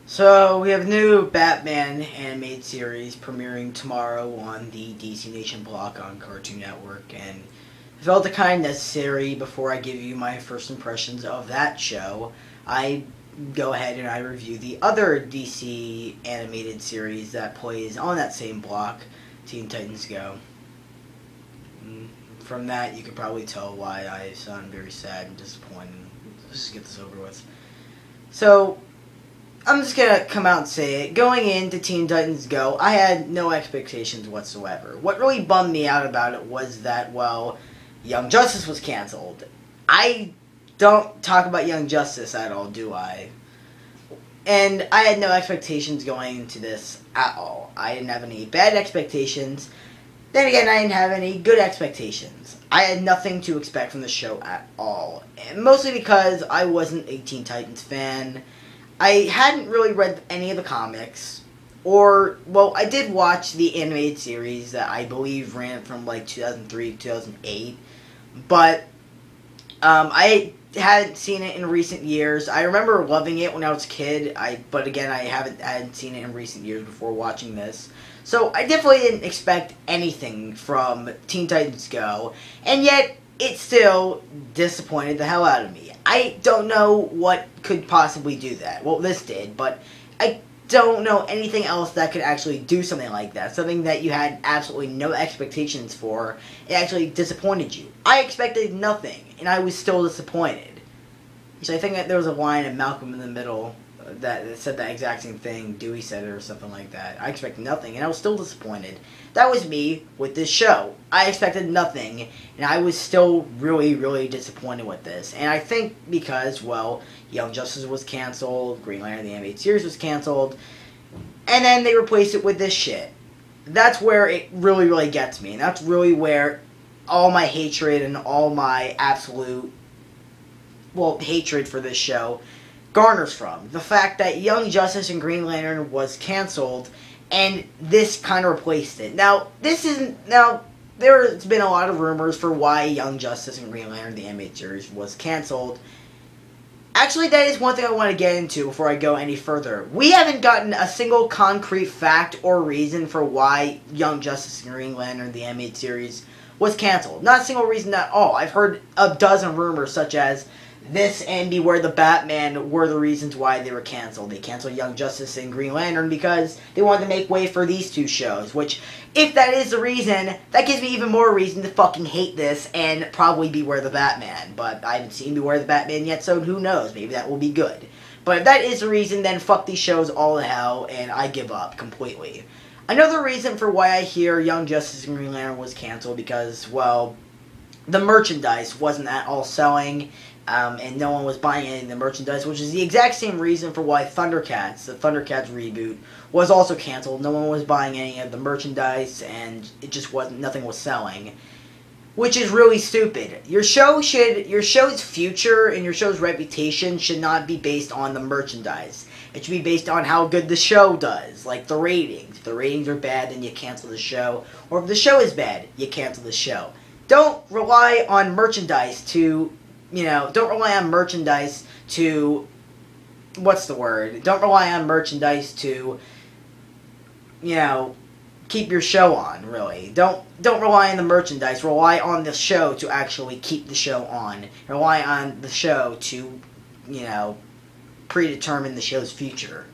So we have a new Batman animated series premiering tomorrow on the DC Nation block on Cartoon Network, and I felt it kind of necessary before I give you my first impressions of that show. I go ahead and I review the other DC animated series that plays on that same block, Teen Titans Go. From that, you can probably tell why I sound very sad and disappointed. Let's just get this over with. So, I'm just gonna come out and say it. Going into Teen Titans Go, I had no expectations whatsoever. What really bummed me out about it was that, well, Young Justice was canceled. I don't talk about Young Justice at all, do I? And I had no expectations going into this at all. I didn't have any bad expectations. Then again, I didn't have any good expectations. I had nothing to expect from the show at all. And mostly because I wasn't a Teen Titans fan. I hadn't really read any of the comics, I did watch the animated series that I believe ran from like 2003 to 2008, but I hadn't seen it in recent years. I remember loving it when I was a kid, but again, I hadn't seen it in recent years before watching this. So I definitely didn't expect anything from Teen Titans Go, and yet it still disappointed the hell out of me. I don't know what could possibly do that. Well, this did, but I don't know anything else that could actually do something like that. Something that you had absolutely no expectations for. It actually disappointed you. I expected nothing, and I was still disappointed. So I think that there was a line in Malcolm in the Middle that said that exact same thing. Dewey said it or something like that. I expected nothing, and I was still disappointed. That was me with this show. I expected nothing, and I was still really, really disappointed with this. And I think because, well, Young Justice was canceled, Green Lantern the animated series was canceled, and then they replaced it with this shit. That's where it really, really gets me. And that's really where all my hatred and all my absolute, hatred for this show garners from. The fact that Young Justice and Green Lantern was canceled, and this kind of replaced it. Now, there's been a lot of rumors for why Young Justice and Green Lantern, the animated series, was canceled. Actually, that is one thing I want to get into before I go any further. We haven't gotten a single concrete fact or reason for why Young Justice and Green Lantern, the animated series, was canceled. Not a single reason at all. I've heard a dozen rumors such as this and Beware the Batman were the reasons why they were canceled. They canceled Young Justice and Green Lantern because they wanted to make way for these two shows, which, if that is the reason, that gives me even more reason to fucking hate this and probably Beware the Batman. But I haven't seen Beware the Batman yet, so who knows? Maybe that will be good. But if that is the reason, then fuck these shows all to hell, and I give up completely. Another reason for why I hear Young Justice and Green Lantern was canceled because, well, the merchandise wasn't at all selling, and no one was buying any of the merchandise, which is the exact same reason for why Thundercats, the Thundercats reboot, was also canceled. No one was buying any of the merchandise, and it just wasn't, nothing was selling. Which is really stupid. Your show's future and your show's reputation should not be based on the merchandise. It should be based on how good the show does, like the ratings. If the ratings are bad, then you cancel the show. Or if the show is bad, you cancel the show. Don't rely on merchandise to, don't rely on merchandise to, Don't rely on merchandise to, keep your show on, really. Don't rely on the merchandise. Rely on the show to actually keep the show on. Rely on the show to, predetermine the show's future.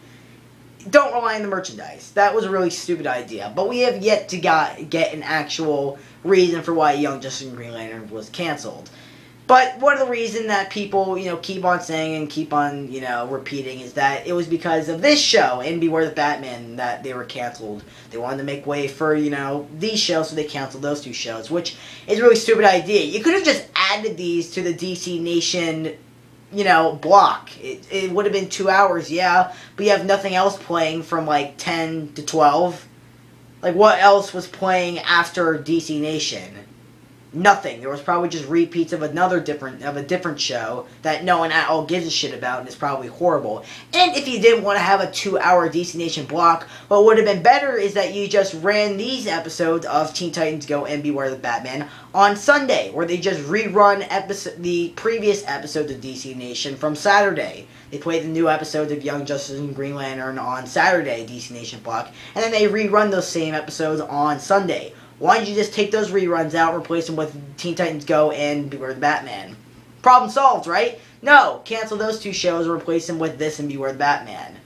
Don't rely on the merchandise. That was a really stupid idea. But we have yet to get an actual reason for why Young Justice and Green Lantern was canceled. But one of the reasons that people, keep on saying and keep on, repeating is that it was because of this show and Beware the Batman that they were canceled. They wanted to make way for, these shows, so they canceled those two shows, which is a really stupid idea. You could have just added these to the DC Nation, block. It would have been 2 hours, yeah, but you have nothing else playing from, 10 to 12. What else was playing after DC Nation? Nothing. There was probably just repeats of a different show that no one at all gives a shit about and is probably horrible. And if you didn't want to have a 2-hour DC Nation block, what would have been better is that you just ran these episodes of Teen Titans Go and Beware the Batman on Sunday, where they just rerun the previous episodes of DC Nation from Saturday. They play the new episodes of Young Justice and Green Lantern on Saturday, DC Nation block, and then they rerun those same episodes on Sunday. Why don't you just take those reruns out and replace them with Teen Titans Go and Beware the Batman? Problem solved, right? No, cancel those 2 shows and replace them with this and Beware the Batman.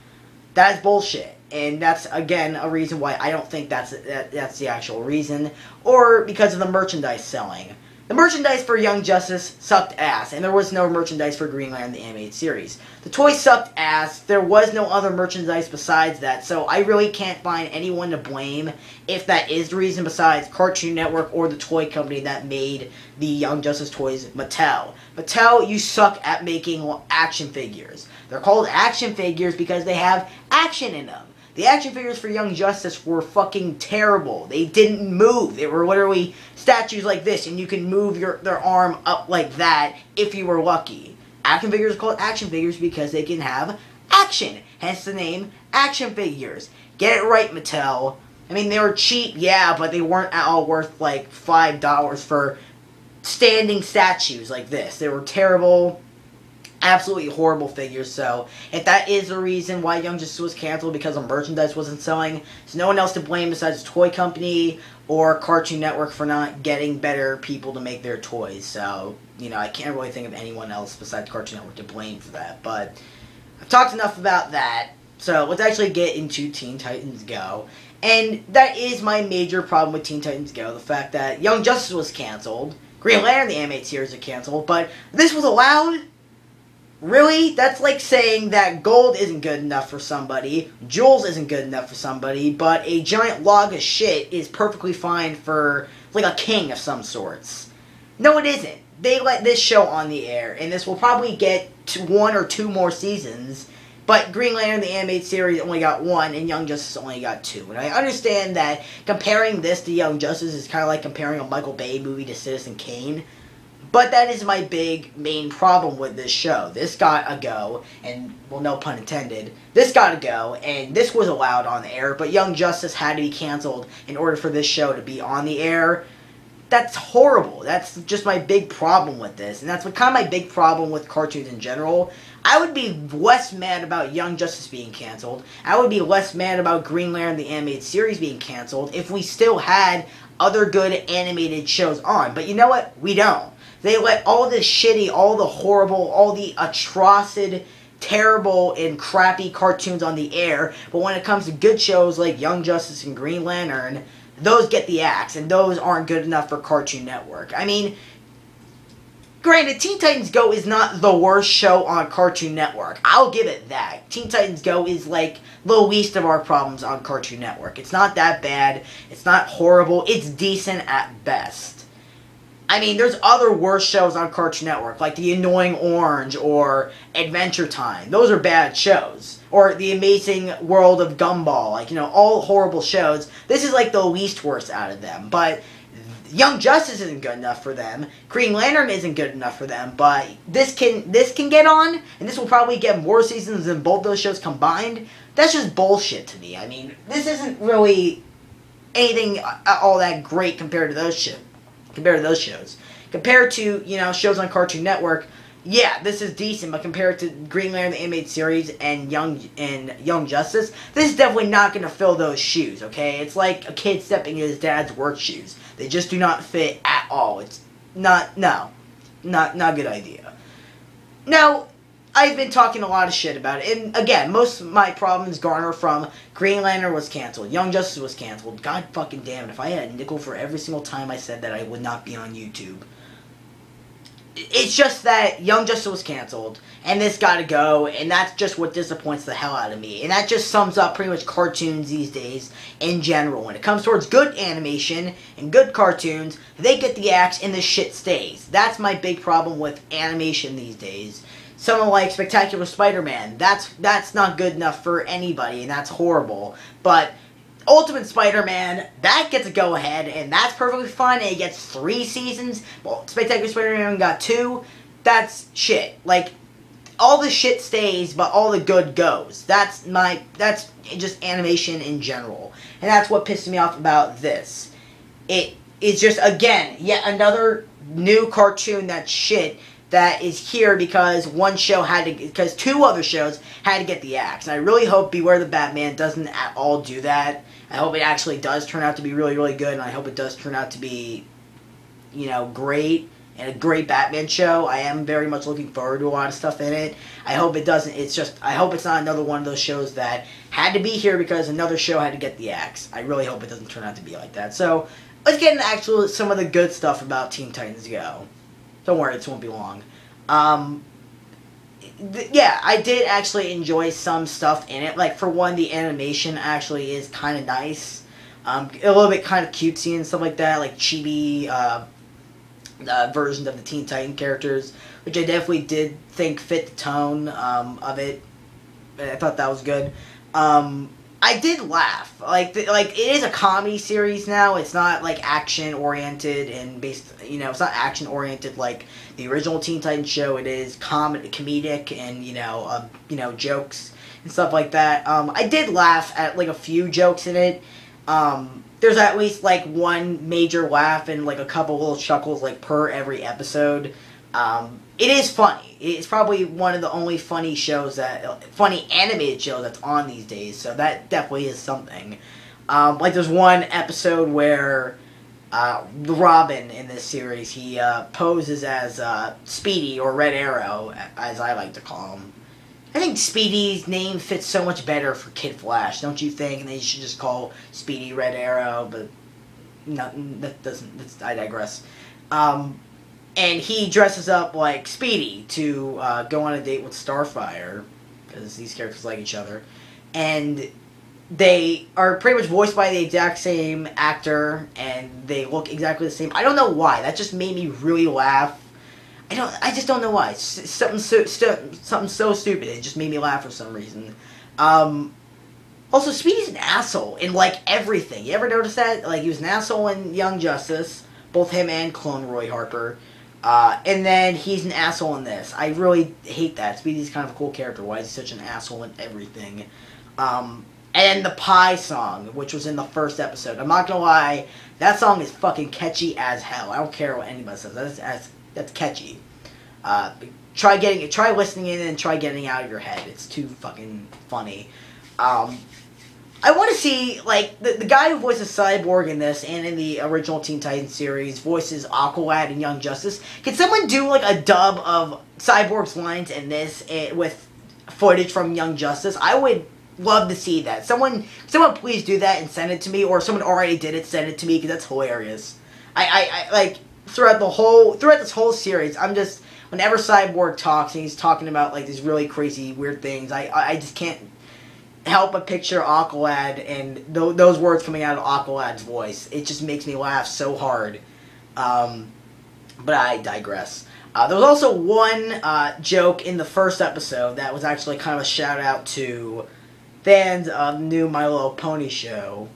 That is bullshit. And that's, again, a reason why I don't think that's the actual reason. Or because of the merchandise selling. The merchandise for Young Justice sucked ass, and there was no merchandise for Green Lantern, the animated series. The toys sucked ass, there was no other merchandise besides that, so I really can't find anyone to blame if that is the reason besides Cartoon Network or the toy company that made the Young Justice toys, Mattel. Mattel, you suck at making action figures. They're called action figures because they have action in them. The action figures for Young Justice were fucking terrible. They didn't move. They were literally statues like this, and you can move their arm up like that if you were lucky. Action figures are called action figures because they can have action. Hence the name action figures. Get it right, Mattel. I mean, they were cheap, yeah, but they weren't at all worth like $5 for standing statues like this. They were terrible. Absolutely horrible figures, so if that is the reason why Young Justice was canceled because the merchandise wasn't selling, there's no one else to blame besides the toy company or Cartoon Network for not getting better people to make their toys. So, I can't really think of anyone else besides Cartoon Network to blame for that. But I've talked enough about that, so let's actually get into Teen Titans Go. And that is my major problem with Teen Titans Go, the fact that Young Justice was canceled, Green Lantern, the animated series, are canceled, but this was allowed? Really? That's like saying that gold isn't good enough for somebody, jewels isn't good enough for somebody, but a giant log of shit is perfectly fine for, like, a king of some sorts. No, it isn't. They let this show on the air, and this will probably get to 1 or 2 more seasons, but Green Lantern, the animated series, only got 1, and Young Justice only got 2. And I understand that comparing this to Young Justice is kind of like comparing a Michael Bay movie to Citizen Kane. But that is my main problem with this show. This got a go, and, well, no pun intended, this got a go, and this was allowed on the air, but Young Justice had to be canceled in order for this show to be on the air. That's horrible. That's just my big problem with this, and that's kind of my big problem with cartoons in general. I would be less mad about Young Justice being canceled. I would be less mad about Green Lantern, the animated series, being canceled if we still had other good animated shows on. But you know what? We don't. They let all this shitty, all the horrible, all the atrocity, terrible, and crappy cartoons on the air, but when it comes to good shows like Young Justice and Green Lantern, those get the axe, and those aren't good enough for Cartoon Network. I mean, granted, Teen Titans Go is not the worst show on Cartoon Network. I'll give it that. Teen Titans Go is like the least of our problems on Cartoon Network. It's not that bad. It's not horrible. It's decent at best. I mean, there's other worse shows on Cartoon Network, like The Annoying Orange or Adventure Time. Those are bad shows. Or The Amazing World of Gumball. Like, all horrible shows. This is like the least worst out of them. But Young Justice isn't good enough for them. Green Lantern isn't good enough for them. But this can get on, and this will probably get more seasons than both those shows combined. That's just bullshit to me. I mean, this isn't really anything all that great compared to those shows. Compared to, shows on Cartoon Network, yeah, this is decent, but compared to Green Lantern, the animated series, and Young Justice, this is definitely not going to fill those shoes, okay? It's like a kid stepping in his dad's work shoes. They just do not fit at all. It's not a good idea. Now, I've been talking a lot of shit about it, and again, most of my problems garner from Green Lantern was canceled, Young Justice was canceled. God fucking damn it, if I had a nickel for every single time I said that, I would not be on YouTube. It's just that Young Justice was canceled, and this gotta go, and that's just what disappoints the hell out of me. And that just sums up pretty much cartoons these days in general. When it comes towards good animation and good cartoons, they get the axe and the shit stays. That's my big problem with animation these days. Someone like Spectacular Spider-Man, that's not good enough for anybody, and that's horrible. But Ultimate Spider-Man, that gets a go-ahead, and that's perfectly fine, and it gets 3 seasons. Well, Spectacular Spider-Man got 2. That's shit. Like, all the shit stays, but all the good goes. That's just animation in general. And that's what pissed me off about this. It is just, again, yet another new cartoon that's shit that is here because because 2 other shows had to get the axe. And I really hope Beware the Batman doesn't at all do that. I hope it actually does turn out to be really, really good, and I hope it does turn out to be, great, and a great Batman show. I am very much looking forward to a lot of stuff in it. I hope it doesn't, I hope it's not another one of those shows that had to be here because another show had to get the axe. I really hope it doesn't turn out to be like that. So, let's get into some of the good stuff about Teen Titans Go. Don't worry, this won't be long. Yeah, I did actually enjoy some stuff in it. Like, for one, the animation actually is kind of nice. A little bit kind of cutesy and stuff like that, like chibi versions of the Teen Titan characters, which I definitely did think fit the tone of it. I thought that was good. I did laugh. Like it is a comedy series now. It's not like action oriented and based. It's not action oriented like the original Teen Titans show. It is comedic and jokes and stuff like that. I did laugh at like a few jokes in it. There's at least like one major laugh and like a couple little chuckles like per every episode. It is funny. It's probably one of the only funny animated shows that's on these days, so that definitely is something. Like there's one episode where the Robin in this series, he poses as Speedy, or Red Arrow, as I like to call him. I think Speedy's name fits so much better for Kid Flash, don't you think? And they should just call Speedy Red Arrow, but no, that doesn't. I digress. And he dresses up like Speedy to go on a date with Starfire, because these characters like each other. And they are pretty much voiced by the exact same actor, and they look exactly the same. I don't know why. That just made me really laugh. I just don't know why. It's something so stupid. It just made me laugh for some reason. Also, Speedy's an asshole in, like, everything. You ever notice that? Like, he was an asshole in Young Justice, both him and Clone Roy Harper. And then he's an asshole in this. I really hate that. Speedy's kind of a cool character. Why is he such an asshole in everything? And the Pie song, which was in the first episode. I'm not gonna lie, that song is fucking catchy as hell. I don't care what anybody says. That's catchy. Try listening in and try getting it out of your head. It's too fucking funny. I want to see, like, the guy who voices Cyborg in this and in the original Teen Titans series voices Aqualad in Young Justice. Can someone do, like, a dub of Cyborg's lines in this with footage from Young Justice? I would love to see that. Someone please do that and send it to me, or someone already did it, send it to me, because that's hilarious. I like, throughout this whole series, I'm just, whenever Cyborg talks and he's talking about, like, these really crazy, weird things, I just can't help but picture Aqualad and those words coming out of Aqualad's voice. It just makes me laugh so hard. But I digress. There was also one joke in the first episode that was actually kind of a shout out to fans of the new My Little Pony show,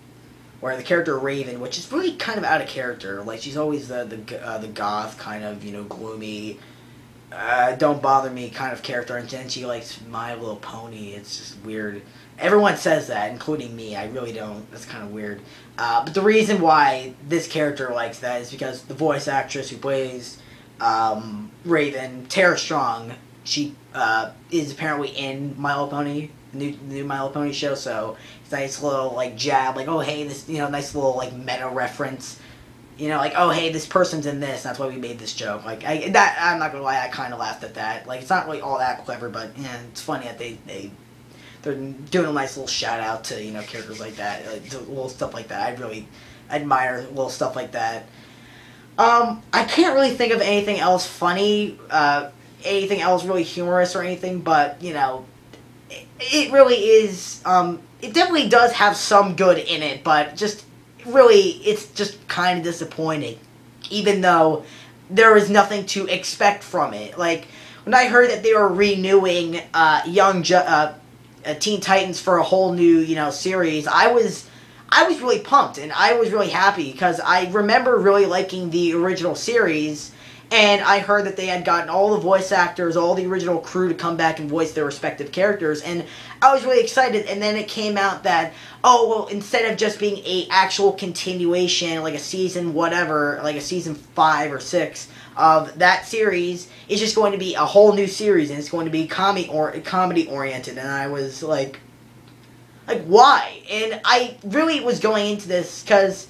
where the character Raven, which is really kind of out of character, like she's always the goth kind of, gloomy, don't bother me kind of character, and then she likes My Little Pony. It's just weird. Everyone says that, including me. I really don't. That's kind of weird. But the reason why this character likes that is because the voice actress who plays Raven, Tara Strong, she is apparently in My Little Pony, the new My Little Pony show. So it's a nice little like jab, like, oh hey, this nice little like meta reference. Like, oh hey, this person's in this. That's why we made this joke. Like I'm not gonna lie, I kind of laughed at that. Like, it's not really all that clever, but it's funny that they're doing a nice little shout out to characters like that, like, little stuff like that. I really admire little stuff like that. I can't really think of anything else funny, anything else really humorous or anything, but it really is. It definitely does have some good in it, but just really, it's just kind of disappointing, even though there is nothing to expect from it. Like, when I heard that they were renewing Teen Titans for a whole new, series, I I was really pumped, and I was really happy, because I remember really liking the original series, and I heard that they had gotten all the voice actors, all the original crew to come back and voice their respective characters, and I was really excited. And then it came out that, oh, well, instead of just being a actual continuation, like a season whatever, like a season 5 or 6 of that series, it's just going to be a whole new series, and it's going to be comedy oriented. And I was like, why? And I really was going into this because,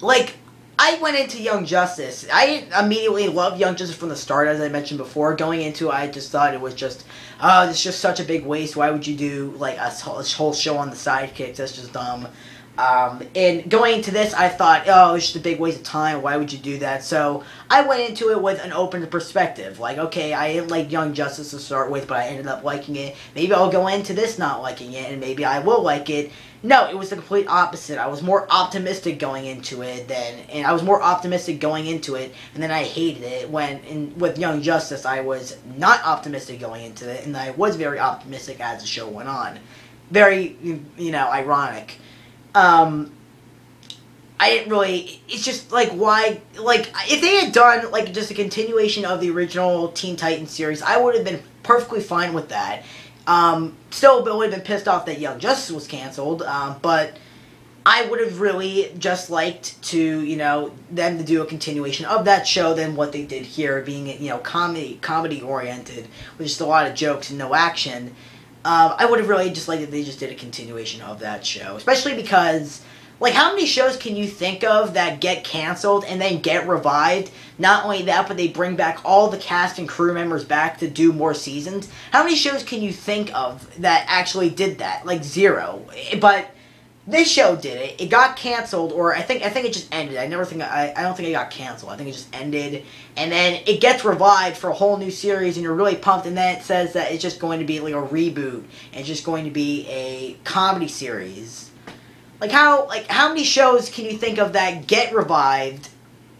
like, I went into Young Justice. I didn't immediately love Young Justice from the start, as I mentioned before. Going into it, I just thought it was just, oh, this is just such a big waste. Why would you do, like, a whole show on the sidekicks? That's just dumb. And going into this, I thought, oh, it's just a big waste of time. Why would you do that? So I went into it with an open perspective. Like, okay, I didn't like Young Justice to start with, but I ended up liking it. Maybe I'll go into this not liking it, and maybe I will like it. No, it was the complete opposite. I was more optimistic going into it, and then I hated it. With Young Justice, I was not optimistic going into it, and I was very optimistic as the show went on. Very, ironic. I didn't really, it's just, like, why, like, if they had done, like, just a continuation of the original Teen Titans series, I would have been perfectly fine with that. Still would have been pissed off that Young Justice was canceled, but I would have really just liked to, them to do a continuation of that show than what they did here, being, comedy-oriented, with just a lot of jokes and no action. I would have really just liked if they just did a continuation of that show, especially because, like, how many shows can you think of that get canceled and then get revived? Not only that, but they bring back all the cast and crew members back to do more seasons. How many shows can you think of that actually did that? Like, zero. But this show did it. It got canceled, or I think it just ended. I don't think it got canceled. I think it just ended, and then it gets revived for a whole new series, and you're really pumped. And then it says that it's just going to be like a reboot, and it's just going to be a comedy series. How many shows can you think of that get revived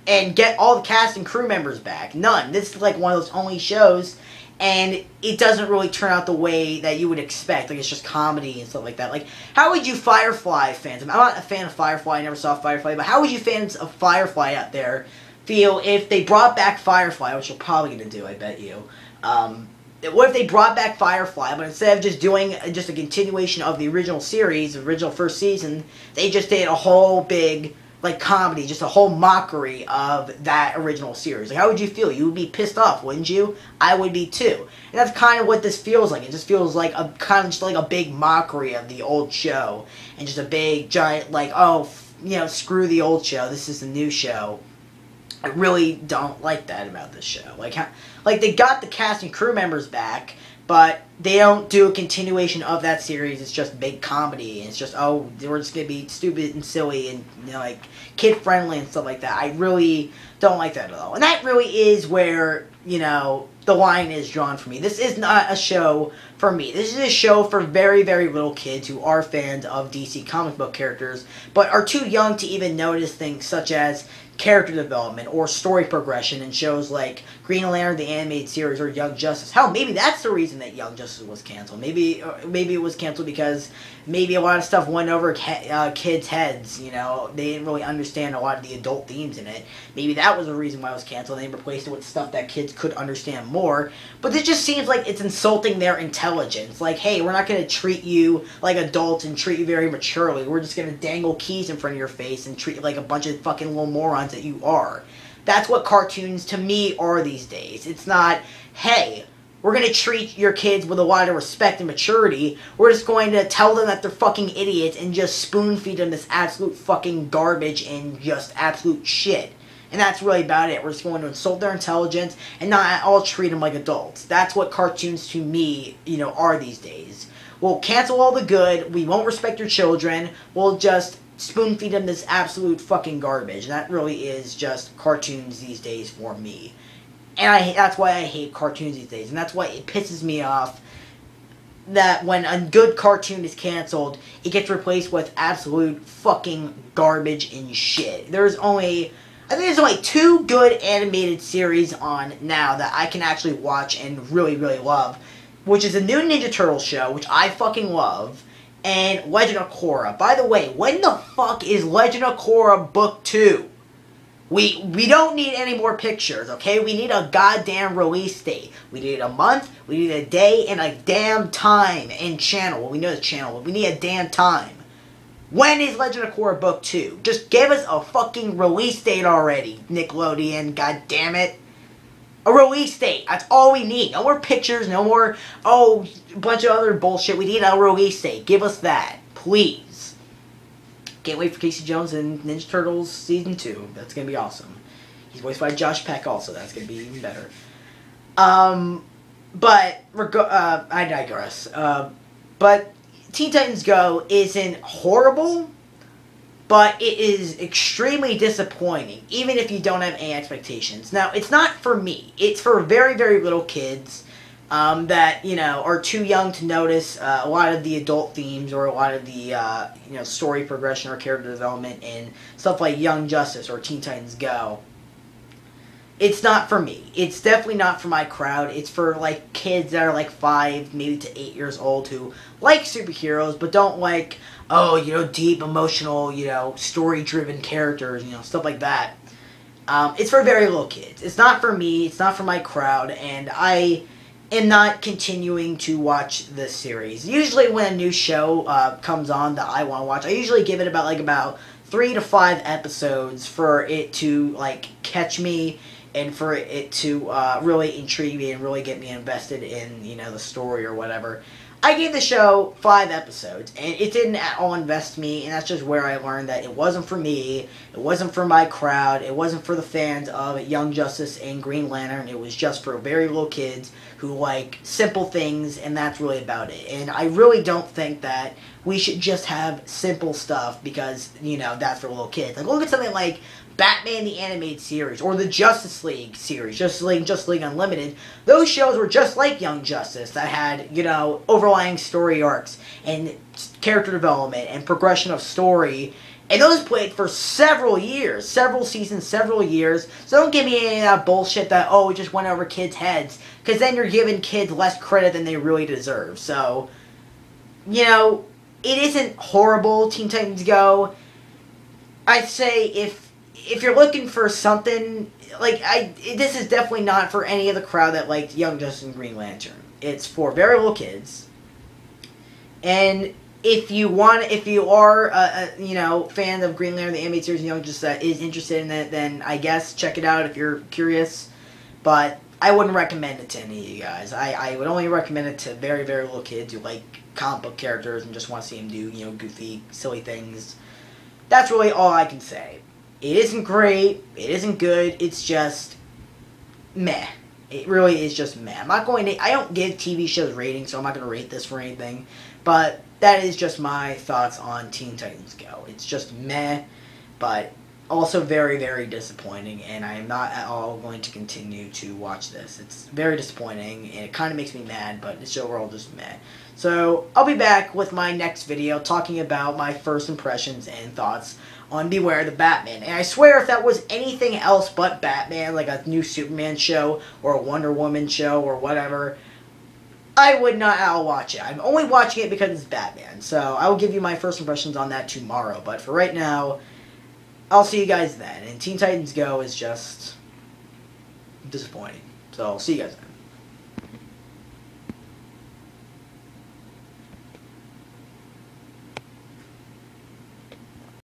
and get all the cast and crew members back? None. This is like one of those only shows. And it doesn't really turn out the way that you would expect. Like, it's just comedy and stuff like that. Like, how would you Firefly fans... I'm not a fan of Firefly. I never saw Firefly. But how would you fans of Firefly out there feel if they brought back Firefly, which you're probably going to do, I bet you. What if they brought back Firefly, but instead of just doing just a continuation of the original series, the original first season, they just did a whole big... like, comedy, just a whole mockery of that original series. Like, how would you feel? You would be pissed off, wouldn't you? I would be too. And that's kind of what this feels like. It just feels like a big mockery of the old show. And just a big, giant, like, oh, screw the old show. This is the new show. I really don't like that about this show. Like, they got the cast and crew members back, but they don't do a continuation of that series. It's just big comedy. And it's just, oh, we're just going to be stupid and silly and, kid-friendly and stuff like that. I really don't like that at all. And that really is where, the line is drawn for me. This is not a show for me. This is a show for very, very little kids who are fans of DC comic book characters, but are too young to even notice things such as character development or story progression in shows like Green Lantern, the animated series, or Young Justice. Hell, maybe that's the reason that Young Justice was canceled. Maybe it was canceled because maybe a lot of stuff went over kids' heads. They didn't really understand a lot of the adult themes in it. Maybe that was the reason why it was canceled. They replaced it with stuff that kids could understand more. But this just seems like it's insulting their intelligence. Like, hey, we're not going to treat you like adults and treat you very maturely. We're just going to dangle keys in front of your face and treat you like a bunch of fucking little morons that you are. That's what cartoons, to me, are these days. It's not, hey, we're going to treat your kids with a lot of respect and maturity. We're just going to tell them that they're fucking idiots and just spoon feed them this absolute fucking garbage and just absolute shit. And that's really about it. We're just going to insult their intelligence and not at all treat them like adults. That's what cartoons, to me, are these days. We'll cancel all the good. We won't respect your children. We'll just spoon feed them this absolute fucking garbage. And that really is just cartoons these days for me. And that's why I hate cartoons these days. And that's why it pisses me off that when a good cartoon is canceled, it gets replaced with absolute fucking garbage and shit. I think there's only 2 good animated series on now that I can actually watch and really, really love. Which is the new Ninja Turtles show, which I fucking love. and Legend of Korra. By the way, when the fuck is Legend of Korra Book 2? We don't need any more pictures, okay? We need a goddamn release date. We need a month, we need a day, and a damn time and channel. Well, we know the channel, but we need a damn time. When is Legend of Korra Book 2? Just give us a fucking release date already, Nickelodeon, goddammit. A release date. That's all we need. No more pictures, no more, a bunch of other bullshit. We need a release date. Give us that, please. Can't wait for Casey Jones and Ninja Turtles Season 2. That's going to be awesome. He's voiced by Josh Peck also. That's going to be even better. But, I digress. But Teen Titans Go isn't horrible, but it is extremely disappointing, even if you don't have any expectations. Now, it's not for me. It's for very, very little kids that, are too young to notice a lot of the adult themes or a lot of the, story progression or character development in stuff like Young Justice or Teen Titans Go. It's not for me. It's definitely not for my crowd. It's for, kids that are, 5, maybe to 8 years old who like superheroes but don't like, deep, emotional, story-driven characters, stuff like that. It's for very little kids. It's not for me. It's not for my crowd, and I am not continuing to watch this series. Usually when a new show comes on that I want to watch, I usually give it about 3 to 5 episodes for it to, catch me and for it to really intrigue me and really get me invested in, the story or whatever. I gave the show 5 episodes, and it didn't at all invest me, and that's just where I learned that it wasn't for me, it wasn't for my crowd, it wasn't for the fans of Young Justice and Green Lantern, it was just for very little kids who like simple things, and that's really about it. And I really don't think that we should just have simple stuff because, that's for little kids. Look at something like Batman the Animated Series, or the Justice League series, Justice League Unlimited. Those shows were just like Young Justice that had, overlying story arcs and character development and progression of story. And those played for several years, several seasons, several years. So don't give me any of that bullshit that, it just went over kids' heads. Because then you're giving kids less credit than they really deserve. So, it isn't horrible, Teen Titans Go. I'd say if you're looking for something, this is definitely not for any of the crowd that liked Young Justice and Green Lantern. It's for very little kids. And if you are a fan of Green Lantern, the animated series, and Young Justice that is interested in it, then I guess check it out if you're curious. But I wouldn't recommend it to any of you guys. I would only recommend it to very, very little kids who like comic book characters and just want to see them do, goofy, silly things. That's really all I can say. It isn't great. It isn't good. It's just meh. It really is just meh. I don't give TV shows ratings, so I'm not going to rate this for anything. But that is just my thoughts on Teen Titans Go. It's just meh, but also very, very disappointing, and I am not at all going to continue to watch this. It's very disappointing, and it kind of makes me mad, but it's overall just meh. So, I'll be back with my next video talking about my first impressions and thoughts on Beware the Batman. And I swear if that was anything else but Batman, like a new Superman show or a Wonder Woman show or whatever, I would not at all watch it. I'm only watching it because it's Batman. So, I will give you my first impressions on that tomorrow. But for right now, I'll see you guys then. And Teen Titans Go is just disappointing. So, I'll see you guys then.